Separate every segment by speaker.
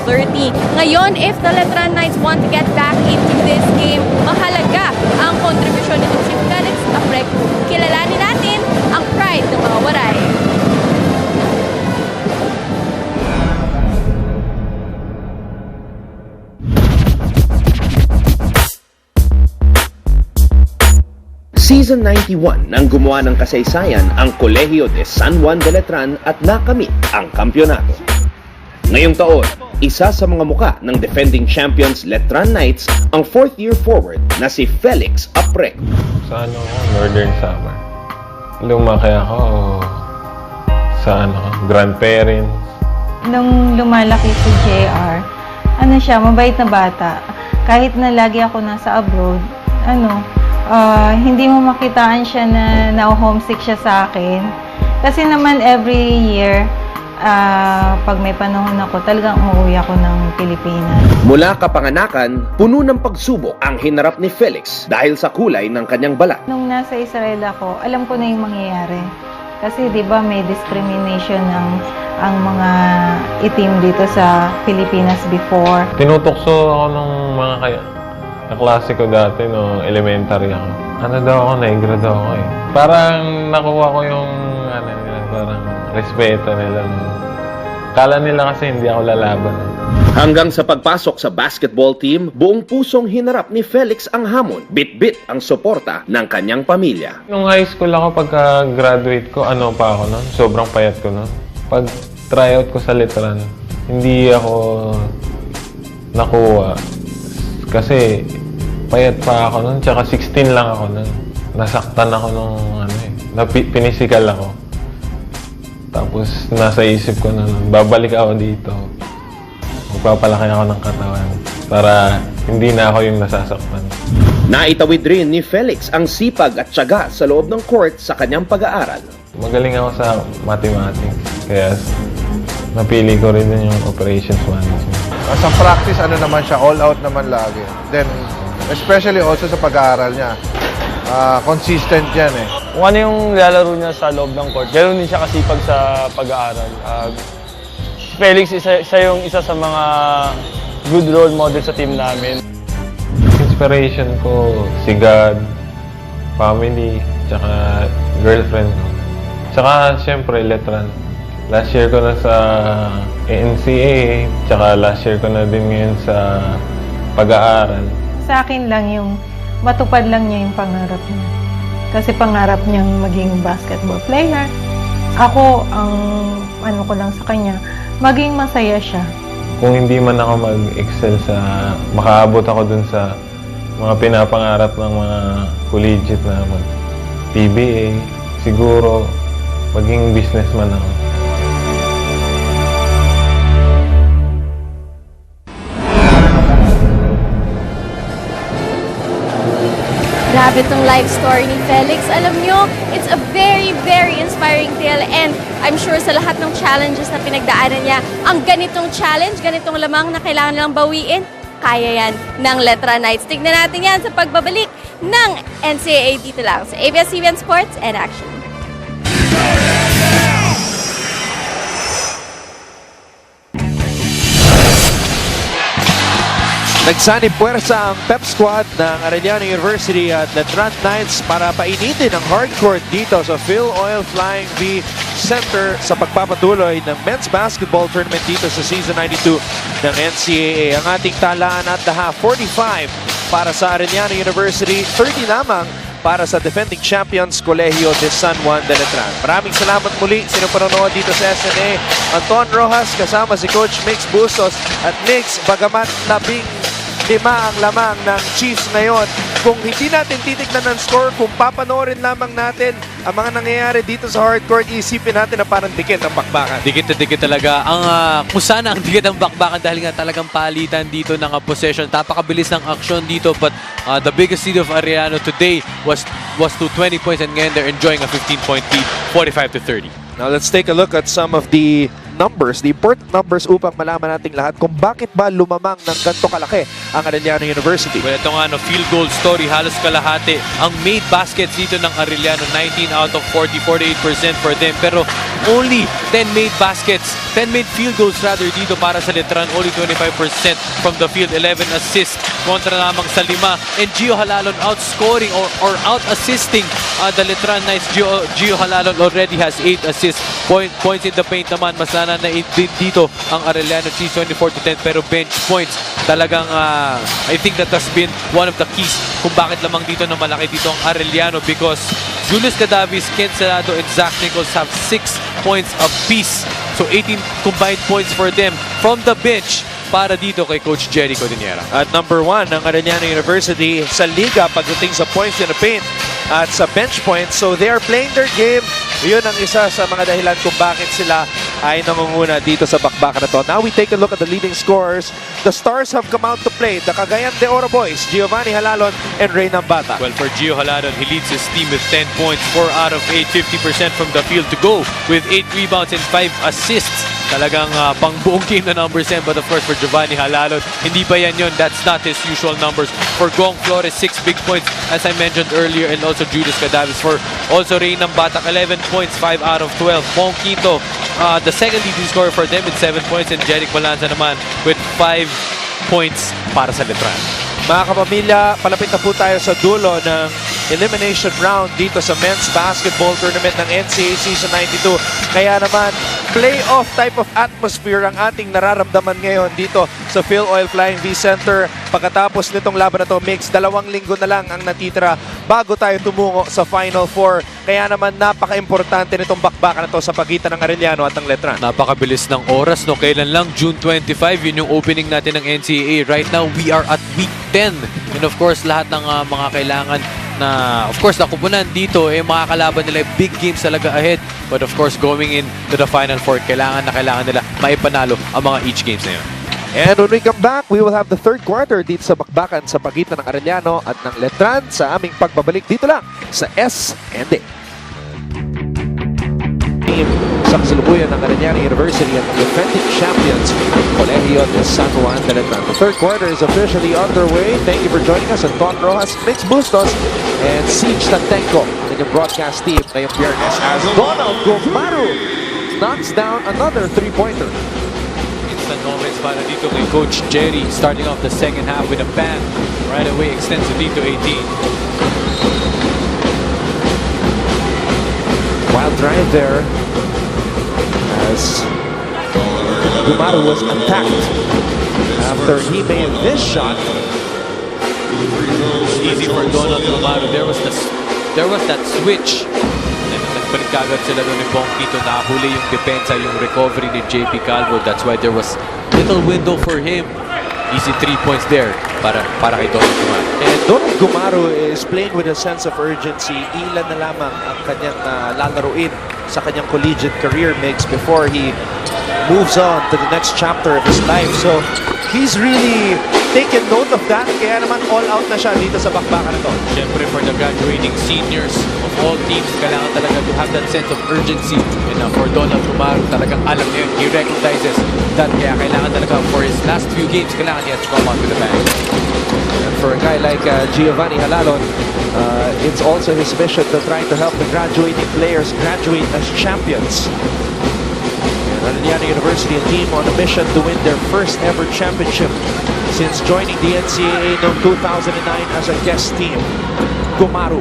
Speaker 1: 45-30. Ngayon, if the Letran Knights want to get back into this game, mahalaga ang kontribusyon nitong si Felix Aprec. Kilalanin natin ang pride ng mga Waray.
Speaker 2: Season 91 nang gumawa ng kasaysayan ang Colegio de San Juan de Letran at nakamit ang kampyonato. Ngayong taon, isa sa mga muka ng defending champions Letran Knights ang fourth-year forward na si Felix Aprec.
Speaker 3: Sa Northern Samar. Lumaki ako sa grandparents.
Speaker 4: Nung lumalaki si JR, siya, mabait na bata. Kahit na lagi ako nasa abroad, hindi mo makitaan siya na homesick siya sa akin. Kasi naman every year, pag may panahon ako, talagang umuwi ako ng Pilipinas.
Speaker 2: Mula kapanganakan, puno ng pagsubok ang hinarap ni Felix dahil sa kulay ng kanyang balat.
Speaker 4: Nung nasa Israel ako, alam ko na yung mangyayari. Kasi 'di ba may discrimination ang mga itim dito sa Pilipinas before.
Speaker 3: Tinutokso ako ng mga kaklase ko dati no elementary ako. Negro daw ako eh. Parang nakuha ko yung parang respeto nila. Kala nila kasi hindi ako lalaban.
Speaker 2: Hanggang sa pagpasok sa basketball team, buong pusong hinarap ni Felix ang hamon. Bit-bit ang suporta ng kanyang pamilya.
Speaker 3: Nung high school ako, pagka-graduate ko, pa ako nun? Sobrang payat ko nun. Pag tryout ko sa Letran, hindi ako nakuha. Kasi payat pa ako nun, tsaka 16 lang ako nun. Nasaktan ako nung pinisikal ako. Tapos nasa isip ko na babalik ako dito. Magpapalaki ako ng katawan para hindi na ako yung nasasaktan.
Speaker 2: Naitawid rin ni Felix ang sipag at tiyaga sa loob ng court sa kanyang pag-aaral.
Speaker 3: Magaling ako sa mathematics, kaya napili ko rin yung operations management.
Speaker 5: Sa practice, naman siya, all out naman lagi. Then, especially also sa pag-aaral niya. Consistent yan eh.
Speaker 6: Kung ano yung lalaro niya sa loob ng court, ganoon din siya kasipag sa pag-aaral. Felix, siya yung isa sa mga good role model sa team namin.
Speaker 3: Inspiration ko, si God, family, tsaka girlfriend ko. Tsaka, siyempre, Letran. Last year ko na sa NCAA, tsaka last year ko na din ngayon sa pag-aaral.
Speaker 4: Sa akin lang yung matupad lang niya yung pangarap niya. Kasi pangarap niyang maging basketball player. Ako, ang ko lang sa kanya, maging masaya siya.
Speaker 3: Kung hindi man ako mag-excel makaabot ako dun sa mga pinapangarap ng mga collegiate na mag-PBA, siguro maging businessman ako.
Speaker 1: Grabe itong life story ni Felix. Alam nyo, it's a very, very inspiring tale and I'm sure sa lahat ng challenges na pinagdaanan niya, ang ganitong challenge, ganitong lamang na kailangan lang bawiin, kaya yan ng Letran Knights. Tignan natin yan sa pagbabalik ng NCAA dito lang sa ABS-CBN Sports and Action.
Speaker 7: Nagsanib puwersa ang pep squad ng Adamson University at Letran Knights para painitin ang hardcourt dito sa FilOil Flying V Center sa pagpapatuloy ng men's basketball tournament dito sa Season 92 ng NCAA. Ang ating talaan at the half, 45 para sa Adamson University, 30 lamang para sa defending champions Colegio de San Juan de Letran. Maraming salamat muli sa inyong panonood dito sa SNA. Anton Rojas kasama si Coach Mix Bustos at Mix, bagamat 15 ang lamang ng Chiefs ngayon. Kung hindi natin titignan ng score, kung papanoorin lamang natin ang mga nangyayari dito sa hardcourt, isipin natin na parang dikit ang bakbakan.
Speaker 8: Dikit na dikit talaga. Kung sana ang dikit ang bakbakan dahil nga talagang palitan dito ng possession. Napakabilis ng aksyon dito but the biggest lead of Arellano today was to 20 points and ngayon they're enjoying a 15-point lead, 45-30.
Speaker 7: Now let's take a look at some of the numbers, the important numbers upang malaman natin lahat kung bakit ba lumamang ng ganito kalaki ang Arellano University.
Speaker 8: Well, ito nga, field goal story, halos kalahati. Ang made baskets dito ng Arellano, 19 out of 40, 48% for them. Pero only 10 made baskets, 10 made field goals rather dito para sa Letran. Only 25% from the field, 11 assists kontra lamang sa 5. And Gio Halalon outscoring or out-assisting the Letran Knights. Gio Halalon already has 8 assists. Points in the paint naman, mas nananaid din dito ang Arellano Chiefs, 24-10. Pero bench points, talagang I think that has been one of the keys kung bakit lamang dito na malaki dito ang Arellano, because Julius Cadavis, Ken Serrado, and Zach Nichols have 6 points apiece. So 18 combined points for them from the bench para dito kay Coach Jerry Codinera.
Speaker 7: At number 1 ng Arellano University sa liga pagdating sa points in the paint at sa bench points. So they are playing their game. Yun ang isa sa mga dahilan kung bakit sila ay nangunguna dito sa bakbakan na to. Now we take a look at the leading scorers. The stars have come out to play. The Cagayan de Oro boys, Giovanni Halalon and Reynam Bata.
Speaker 8: Well, for Gio Halalon, he leads his team with 10 points, 4 out of 8, 50% from the field to go with 8 rebounds and 5 assists. Talagang pang buong game na numbers yan. But of course, for Giovanni Halalon, hindi pa yan yun. That's not his usual numbers. For Gong Flores, 6 big points, as I mentioned earlier, and also Julius Cadavis. For also Reynam Batak, 11 points, 5 out of 12. Pong Quinto, the second leading scorer for them with 7 points, and Jeric Balanza naman with 5 points para sa Letran.
Speaker 7: Mga kapamilya, palapit na po tayo sa dulo ng elimination round dito sa men's basketball tournament ng NCAA Season 92. Kaya naman, playoff type of atmosphere ang ating nararamdaman ngayon dito sa FilOil Flying V Center. Pagkatapos nitong laban na to, mix, 2 linggo na lang ang natitira bago tayo tumungo sa Final Four. Kaya naman, napaka-importante nitong bakbakan na to sa pagitan ng Arellano at ng Letran.
Speaker 8: Napakabilis ng oras, no? Kailan lang? June 25, yun yung opening natin ng NCAA. Right now, we are at week 10. And of course, lahat ng mga kailangan na, of course, nakupunan dito, mga kalaban nila, big games talaga ahead. But of course, going into the Final Four, kailangan nila maipanalo ang mga each games na yun.
Speaker 7: And when we come back, we will have the third quarter dito sa bakbakan sa pagitan ng Arellano at ng Letran sa aming pagbabalik dito lang sa SND. Sa kasalukuyan ng Arellano University at the defending champions, Colegio de San Juan de Letran. The third quarter is officially underway. Thank you for joining us. Anton Rojas, Mix Bustos, and Siege Tatenko in your broadcast team ngayong Biyernes as Donald Gomaru knocks down another three-pointer.
Speaker 8: Instant moments para dito kay Coach Jerry, starting off the second half with a bang. Right away, extends the lead to 18.
Speaker 7: Wild drive there as Gomaru was attacked after he made this shot.
Speaker 8: Easy for Donald Gomaru. There was that switch. Nagpalit kagad sila doon ni Bongkito. Nahuli yung depensa, yung recovery ni JP Calvo. That's why there was little window for him. Easy 3 points there para kay Donald Gomaru.
Speaker 7: And Donald Gomaru is playing with a sense of urgency. Ilan na lamang ang kanyang lalaruin sa kanyang collegiate career mix before he moves on to the next chapter of his life. So he's really taken note of that. Kaya naman all out na siya dito sa bakbakan na to.
Speaker 8: Siyempre, for the graduating seniors of all teams, kailangan talaga to have that sense of urgency. And for Donald Gomaru, talagang alam niya, he recognizes that. Kaya kailangan talaga for his last few games, kailangan niya to come out with the bang.
Speaker 7: And for a guy like Giovanni Halalon, it's also his mission to try to help the graduating players graduate as champions. Arellano University, a team on a mission to win their first ever championship since joining the NCAA noong 2009 as a guest team. Gomaru.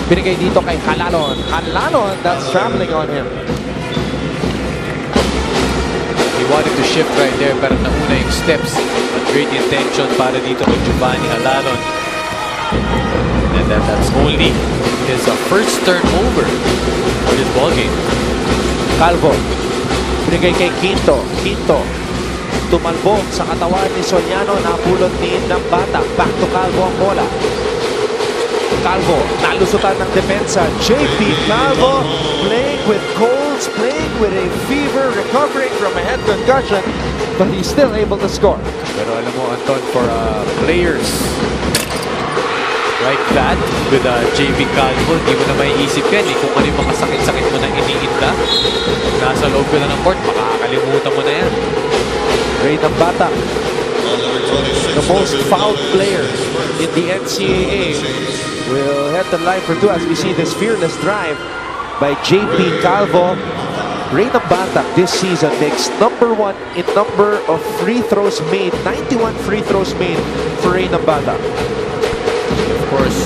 Speaker 7: Binigay dito kay Halalon. Halalon, that's traveling on him.
Speaker 8: He wanted to shift right there, pero nauna yung steps. But great intention para dito kay Giovanni Halalon. And that's only his first turnover for this ballgame.
Speaker 7: Calvo. Binigay kay Quinto. Quinto. Tumalbog sa katawan ni Soriano. Napulot ni Nambata. Back to Calvo ang bola. Calvo. Nalusutan ng depensa. JP Calvo playing with colds, playing with a fever, recovering from a head concussion, but he's still able to score.
Speaker 8: Pero alam mo, Anton, for players like that, with JV Calvo, hindi mo na maiisip yan kung ano yung mga sakit-sakit mo na iniinda. Nasa loob ko na ng court, makakalimutan mo na yan.
Speaker 7: Great ang bata. the most fouled player in the NCAA, will head to line for two as we see this fearless drive by JP Calvo. Reyna Batak this season makes #1 in number of free throws made. 91 free throws made for Reyna Batak.
Speaker 8: Of course,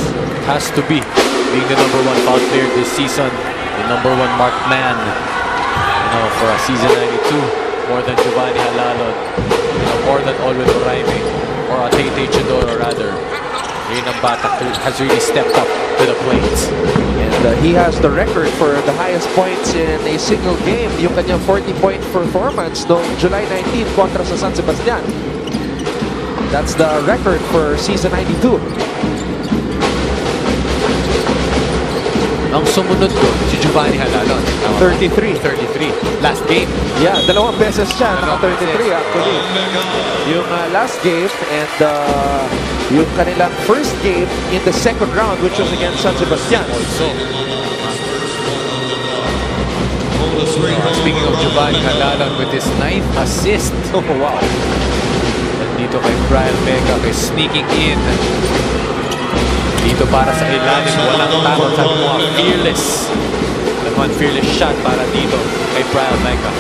Speaker 8: has to be being the #1 foul player this season, the #1 marked man. You know, for a season 92, more than Giovanni Halalon, you know, more than Olwen Oraime, or Atete Chidoro rather. Reyna Batak has really stepped up to the plate.
Speaker 7: And he has the record for the highest points in a single game. Yung kanyang 40-point performance noong July 19 kontra sa San Sebastian. That's the record for season 92.
Speaker 8: Ang sumunod ko, si Giovanni Halalon.
Speaker 7: 33.
Speaker 8: 33. Last game.
Speaker 7: Yeah, dalawang beses siya. Naka-33 actually. Yung last game and yung kanilang first game in the second round, which was against San Sebastian.
Speaker 8: Also. Speaking of Giovanni Halalon with his 9th assist.
Speaker 7: Oh, wow.
Speaker 8: Dito kay Brian Vega, kay sneaking in. Dito para sa ilalim, walang takot, sabi mo, fearless. Naman fearless shot para dito kay Brian Vega.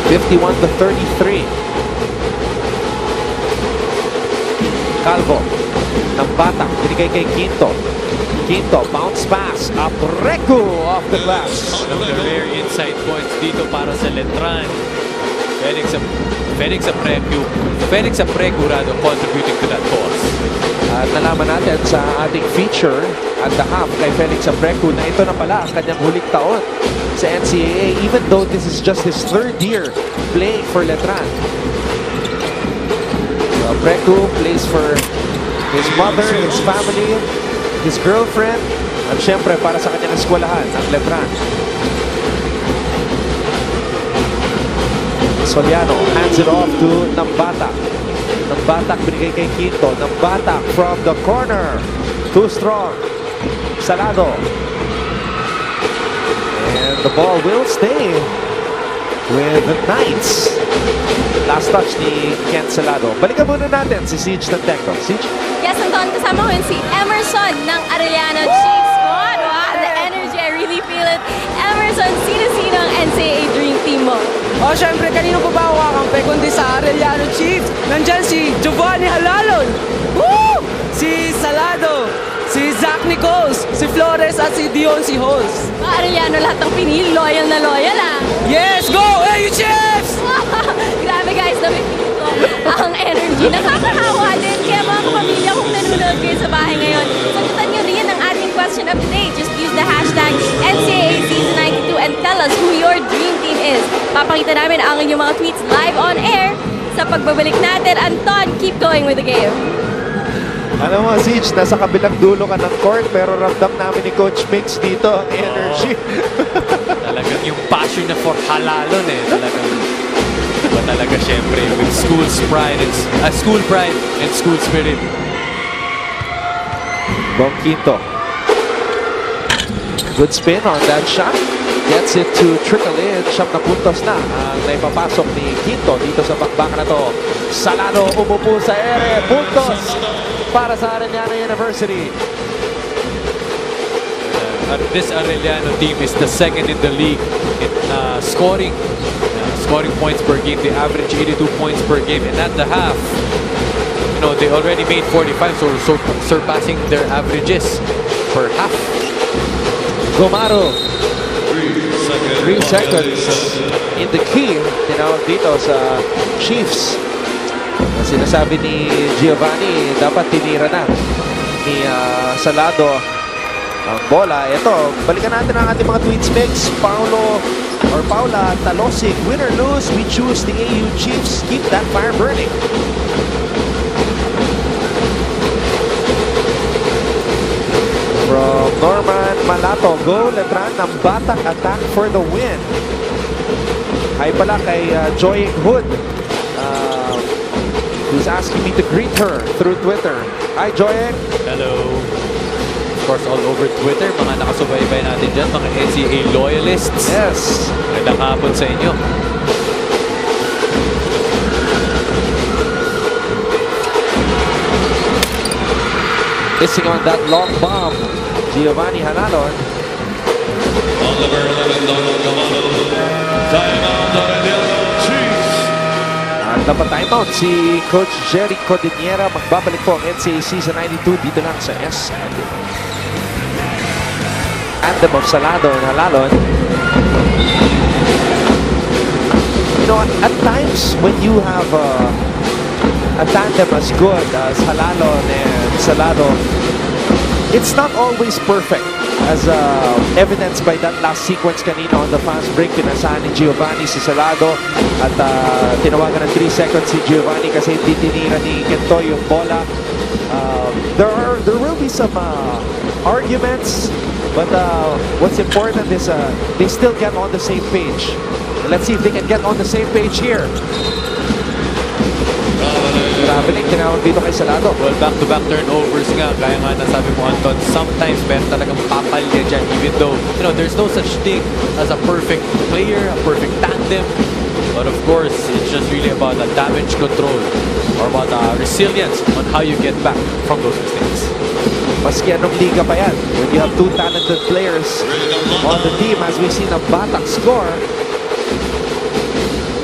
Speaker 7: (51-33). Calvo ng Batak, binigay kay Quinto. Quinto, bounce pass, Aprecu off the glass.
Speaker 8: One of the rare inside points dito para sa Letran. Felix Aprecu rather contributing to that cause.
Speaker 7: At nalaman natin sa ating feature at the half kay Felix Aprecu na ito na pala ang kanyang huling taon sa NCAA, even though this is just his 3rd year playing for Letran. So Aprecu plays for his mother, his family, his girlfriend, at syempre para sa kanyang eskwelahan, ang Letran. Soliano hands it off to Nambatak. Nambatak binigay kay Quinto. Nambatak from the corner. Too strong. Salado. And the ball will stay with the Knights. Last touch ni Ken Salado. Balikan muna natin si Siege ng Tecno. Siege?
Speaker 1: Yes, Anton, kasama ko yun si Emerson ng Arellano Chiefs. Wow, the energy, I really feel it. Emerson, sino-sino ang NCAA Dream Team mo?
Speaker 9: O, syempre, kanino po ba ako kakampi kundi sa Arellano Chiefs? Nandyan si Giovanni Halalon, woo! Si Salado, si Zach Nichols, si Flores at si Dion si Halls.
Speaker 1: Arellano, lahat ng pinili, loyal na loyal ah.
Speaker 9: Yes, go! Hey, Chiefs!
Speaker 1: Grabe guys, na-feel ko ang energy. Nakakahawa din. Kaya mga kapamilya, kung nanonood kayo sa bahay ngayon, sagutan nyo rin ang ating question of the day. Just use the hashtag NCAA Season 92 and tell us who your dream team is. Papakita namin ang inyong mga tweets live on air sa pagbabalik natin. Anton, keep going with the game.
Speaker 7: Alam mo, Siege, nasa kabilang dulo ka ng court pero ramdam namin ni Coach Mix dito ang energy.
Speaker 8: Talagang yung passion na for Halalon eh. Talagang iba talaga syempre with school pride and school spirit.
Speaker 7: Bong Quinto. Good spin on that shot. Gets it to trickle in. 7 na puntos na ang naipapasok ni Quinto dito sa bakbakan na to. Salado umupo sa ere. Puntos para sa Arellano University.
Speaker 8: This Arellano team is the second in the league in scoring points per game. They average 82 points per game, and at the half, you know, they already made 45, so surpassing their averages per half.
Speaker 7: Gomaro. 3 seconds in the key. Tinawag dito sa Chiefs. Sinasabi ni Giovanni, dapat tinira na ni Salado ang bola. Ito, balikan natin ang ating mga tweets mix. Paula Talosig, win or lose, we choose the AU Chiefs. Keep that fire burning. From Norman Malato, go Letran ng Batak attack for the win. Hi pala kay Joy Hood. Who's asking me to greet her through Twitter. Hi, Joy.
Speaker 8: Hello. Of course, all over Twitter, mga nakasubaybay natin dyan, mga NCAA loyalists.
Speaker 7: Yes.
Speaker 8: Magandang hapon sa inyo.
Speaker 7: Missing on that long bomb, Giovanni Halalon. At dapat timeout si Coach Jerry Codiniera. Magbabalik po ang NCAA Season 92 dito lang sa S. Anthem of Salado and Halalon. You know, at times when you have a tandem as good as Halalon and Salado, it's not always perfect, as evidenced by that last sequence kanina on the fast break. Pinasahan ni Giovanni si Salado at tinawagan ng 3 seconds si Giovanni kasi hindi tinira ni Kentoy yung bola. There will be some arguments, but what's important is they still get on the same page. Let's see if they can get on the same page here. Traveling, tinawag dito kay Salado.
Speaker 8: Well, back-to-back turnovers nga. Kaya nga nasabi mo, Anton, sometimes meron talagang papalya dyan, even though, you know, there's no such thing as a perfect player, a perfect tandem. But of course, it's just really about the damage control or about the resilience on how you get back from those mistakes.
Speaker 7: Maski anong liga pa yan, when you have two talented players on the team, as we've seen a Batak score,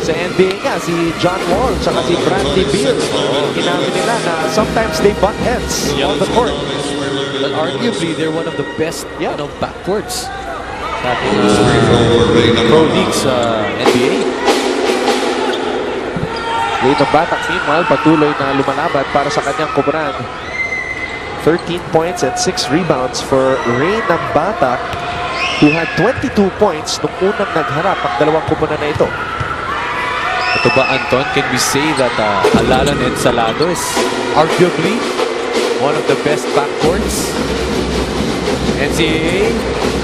Speaker 7: sa NBA nga, si John Wall tsaka si Bradley Beal. Inamin nila na sometimes they butt heads on the court.
Speaker 8: But arguably, they're one of the best, you know, backcourts sa ating pro league sa NBA.
Speaker 7: Dito Batak, meanwhile, patuloy na lumalaban para sa kanyang kuburan. 13 points and 6 rebounds for Ray ng Batak, who had 22 points nung unang nagharap ang dalawang kuburan na ito.
Speaker 8: Ito ba, Anton, can we say that Halalon and Salado is arguably one of the best backcourts? NCAA?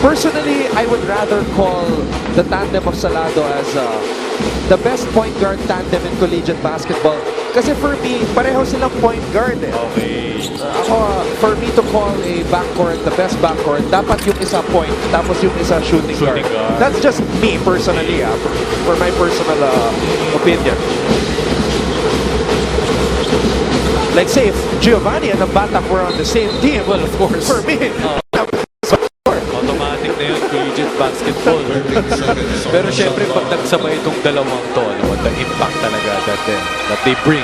Speaker 7: Personally, I would rather call the tandem of Salado as the best point guard tandem in collegiate basketball. Kasi for me, pareho silang point guard eh.
Speaker 8: Okay.
Speaker 7: For me to call a backcourt the best backcourt, dapat yung isa point, tapos yung isa shooting guard. That's just me personally, for my personal opinion. Like say, if Giovanni and Batak were on the same team,
Speaker 8: Well, of course.
Speaker 7: for me,
Speaker 8: Automatic na yun, collegiate basketball. Pero syempre, pag nagsabay itong dalawang to, alam mo, the impact talaga that they bring.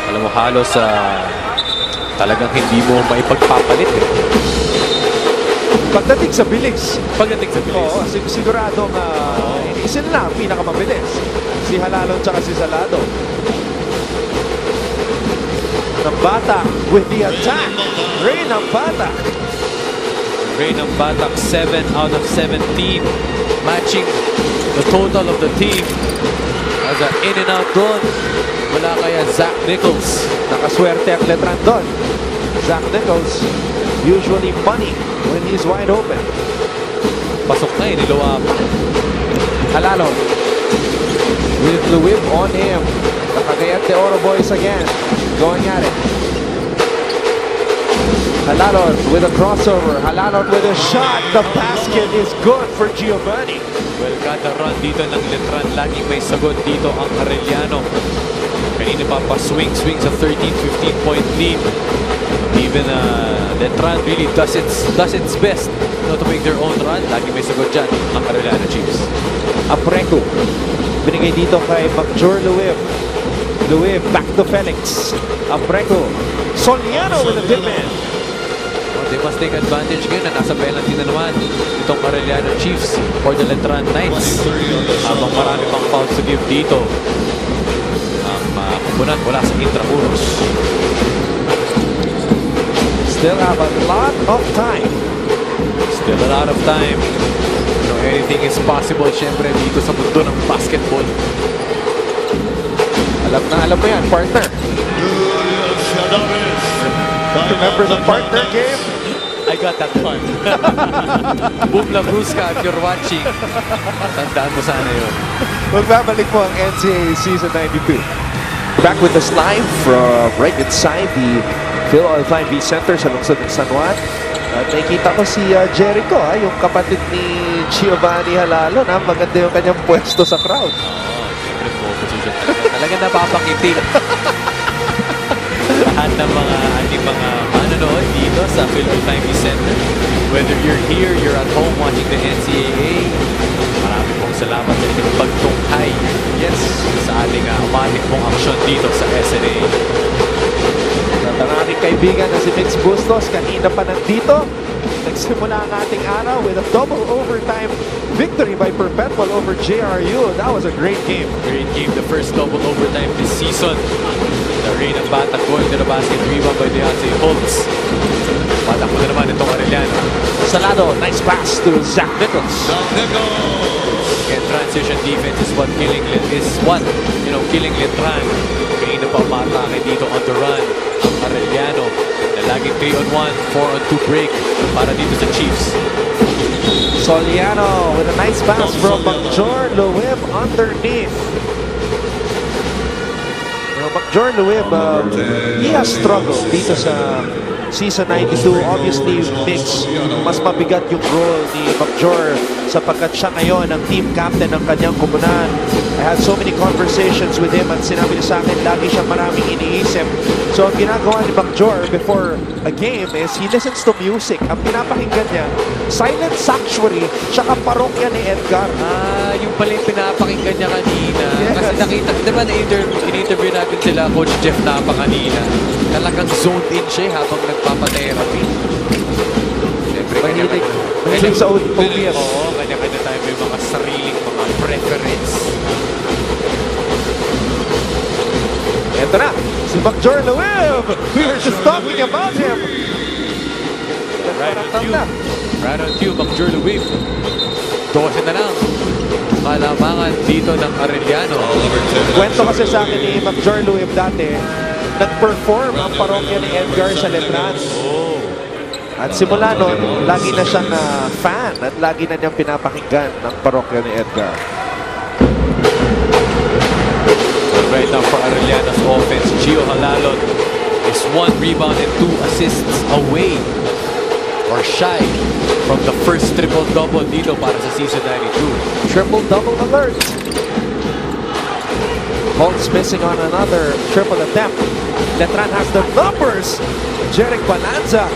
Speaker 8: Alam mo, halos talagang hindi mo maipagpapalit eh.
Speaker 7: pagdating sa bilis,
Speaker 8: Oo,
Speaker 7: sigurado nga sila na ang pinakamabilis. Si Halalon tsaka si Salado. Ng Batak with the attack. Ray ng Batak.
Speaker 8: Ray ng Batak, 7 out of 17, matching the total of the team. As an in and out run, wala kaya Zach Nichols.
Speaker 7: Nakaswerte ang Letran doon. Zach Nichols, usually money when he's wide open.
Speaker 8: Pasok na eh, niluwa pa.
Speaker 7: Halalon with the whip on him. The Cagayan de Oro boys again going at it. Halalon with a crossover. Halalon with a shot. The basket is good for Giovanni.
Speaker 8: Well, kada run dito ng Letran, lagi may sagot dito ang Arellano. Kanina pa swing sa 13-15 point lead. Even Letran really does its best to make their own run. Lagi may sagot dyan ang Arellano Chiefs.
Speaker 7: Apreco. Binigay dito kay Macjor Luwib. Luwib back to Felix. Apreco. Soliano with a tip in.
Speaker 8: They must take advantage ngayon na nasa penalty na naman itong Arellano Chiefs for the Letran Knights. Habang marami pang fouls to give dito ang kumpunan mula sa Intramuros.
Speaker 7: Still have a lot of time.
Speaker 8: Still a lot of time. You know, anything is possible syempre dito sa mundo ng basketball.
Speaker 7: Alam mo yan, partner. Remember the partner game?
Speaker 8: I got that one. Boom Labruska, if you're watching. Tandaan mo sana yun.
Speaker 7: Magbabalik po ang NCAA Season 92. Back with us live from right inside the FilOil Flying V Center sa lungsod ng San Juan. At nakikita ko si Jericho, yung kapatid ni Giovanni Halalo, na maganda yung kanyang pwesto sa crowd.
Speaker 8: Siyempre po, position talaga napapakiti. Lahat ng mga ating mga manonood dito sa FilOil Flying V Center. Whether you're here, you're at home watching the NCAA, marami pong salamat sa inyong pagtunghay. Yes, sa ating umating pong aksyon dito sa SNA.
Speaker 7: At ang aking kaibigan na si Mix Bustos, kanina pa nandito. Nagsimula ang ating araw with a double overtime victory by Perpetual over JRU. That was a great game.
Speaker 8: Great game, the first double overtime this season. The rain of Batak going to the basket, rebound by Deontay Holtz. Batak mo na naman itong Arellano.
Speaker 7: Salado, nice pass to Zach Nichols.
Speaker 8: And transition defense is what killing Letran. Kanina pa umatake dito on the run. Ang Arellano na laging 3-on-1, 4-on-2 break para dito sa Chiefs.
Speaker 7: Soliano with a nice pass from Macjor Luwib underneath. Macjor Luwib, he has struggled dito sa season 92. Obviously, Mix, mas mabigat yung role ni Macjor sapagkat siya ngayon ang team captain ng kanyang komunan. I had so many conversations with him at sinabi niya sa akin, lagi siya maraming iniisip. So, ang ginagawa ni Macjor before a game is he listens to music. Ang pinapakinggan niya, Silent Sanctuary, tsaka Parokya ni Edgar.
Speaker 8: Yung pala yung pinapakinggan niya kanina.
Speaker 7: Yes.
Speaker 8: Kasi nakita, di ba in-interview natin sila, Coach Jeff Napa kanina. Talagang zoned in siya habang nagpapatherapy. Siyempre,
Speaker 7: Mahilig sa OPM.
Speaker 8: Oo, kanya-kanya tayo may mga sariling mga preference.
Speaker 7: Ito na, si Macjor Luwib. We were just talking about him.
Speaker 8: Right on cue, Macjor Luwib. 12 na lang. Kalamangan dito ng Arellano.
Speaker 7: Kwento kasi sa akin ni Macjor Luwib dati, nag-perform ang parokya ni Edgar sa Letran. At simula nun, lagi na siyang fan at lagi na niyang pinapakinggan ng parokya ni Edgar.
Speaker 8: Right now for Arellano's offense, Gio Halalon is 1 rebound and 2 assists away or shy from the first triple-double dito para sa season 92.
Speaker 7: Triple-double alert. Holtz missing on another triple attempt. Letran has the numbers. Jeric Balanza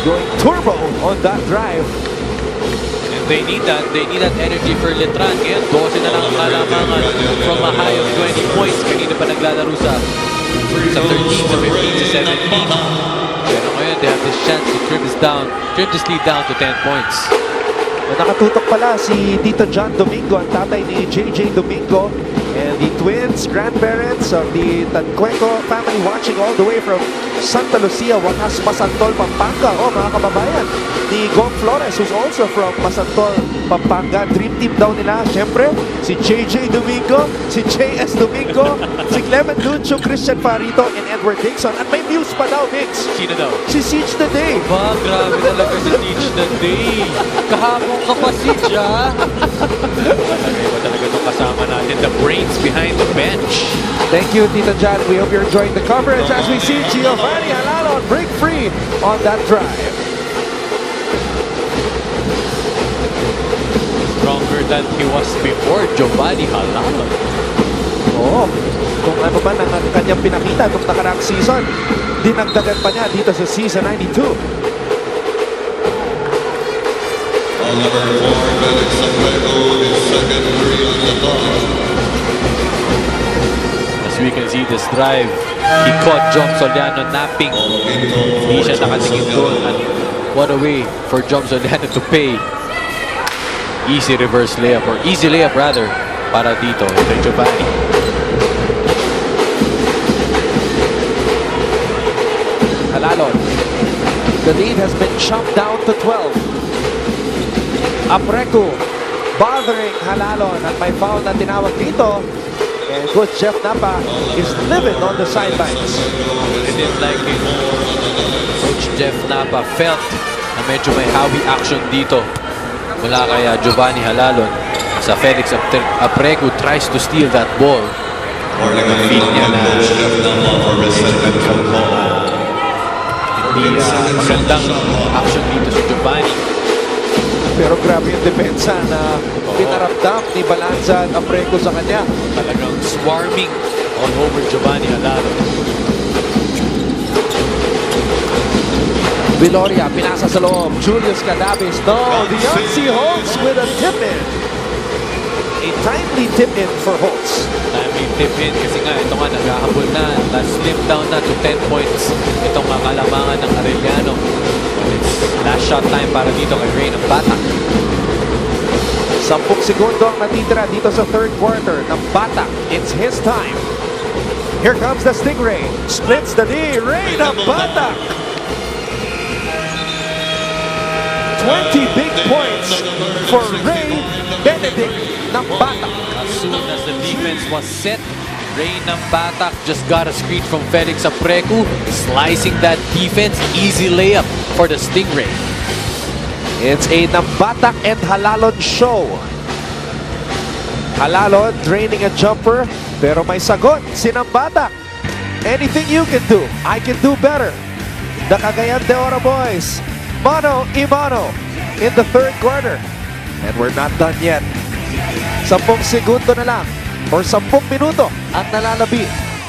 Speaker 7: going turbo on that drive.
Speaker 8: And they need that energy for Letran. Ngayon, 12 na lang ang kalamangan from a high of 20 points. Kanina pa naglalaro sa 13, sa 15, sa 17. Pero ngayon, they have this chance to trim this lead down to 10 points.
Speaker 7: Nakatutok pala si Tito John Domingo, ang tatay ni JJ Domingo, and the twins, grandparents of the Tancueco family watching all the way from Santa Lucia, Wakas, Masantol, Pampanga. Oh, mga kababayan, ni Gong Flores, who's also from Masantol, Pampanga. Dream team daw nila, syempre, si JJ Domingo, si JS Domingo, si Clement Lucho, Christian Farito, and Edward Dixon. At may muse pa daw, Mix.
Speaker 8: Sino daw?
Speaker 7: Si Siege the Day.
Speaker 8: Ba, grabe talaga si Teach the Day. Kahapon ka pa, Siege, ha? Iba talaga itong kasama natin, the brains behind the bench.
Speaker 7: Thank you, Tito John. We hope you're enjoying the coverage as we see Giovanni Halalo break free on that drive.
Speaker 8: Stronger than he was before, Giovanni Halalo.
Speaker 7: Oo. Kung ano ba ang kanyang pinakita nung nakaraang season, dinagdagan pa niya dito sa season 92.
Speaker 10: Number 4, Felix Santiago, his second three on the dot.
Speaker 8: As we can see this drive, he caught Jom Soliano napping. Hindi siya nakatingin doon. And what a way for Jom Soliano to pay. Easy reverse layup, or easy layup rather, para dito kay Giovanni.
Speaker 7: Halalon. The lead has been chopped down to 12. Apreku bothering Halalon at may foul na tinawag dito. And Coach Jeff Napa is living on the sidelines.
Speaker 8: It is like Coach Jeff Napa felt na medyo may hawi action dito mula kay Giovanni Halalon. Sa Felix Apreku tries to steal that ball. magandang action dito si Giovanni.
Speaker 7: Pero grabe yung depensa na pinaramdam ni Balanza at Apreco sa kanya.
Speaker 8: Talagang swarming all over Giovanni Halalo.
Speaker 7: Viloria, pinasa sa loob. Julius Cadavis. No, Deontay Holtz with a tip-in. A timely tip-in for Holtz.
Speaker 8: Timely tip-in kasi nga ito nga naghahabol na. Slim down na to 10 points. Itong kalamangan ng Arellano. It's last shot time para dito kay Ray ng Batak.
Speaker 7: 10 segundo ang natitira dito sa third quarter ng Batak. It's his time. Here comes the Stingray. Splits the knee. Ray ng Batak. 20 big points for Ray Benedict ng Batak.
Speaker 8: As soon as the defense was set, Ray ng Batak just got a screen from Felix Aprecu, slicing that defense. Easy layup for the Stingray.
Speaker 7: It's a Nambatak and Halalon show. Halalon draining a jumper, pero may sagot si Nambatak. Anything you can do, I can do better. The Cagayan de Oro boys, mano y mano in the third quarter. And we're not done yet. 10 segundo na lang or 10 minuto ang nalalabi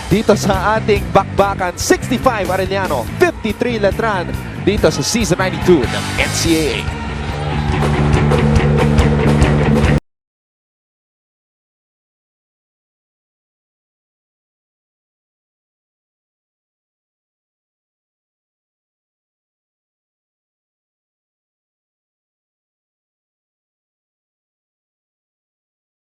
Speaker 7: dito sa ating bakbakan. 65 Arellano, 53 Letran dito sa Season 92 ng NCAA.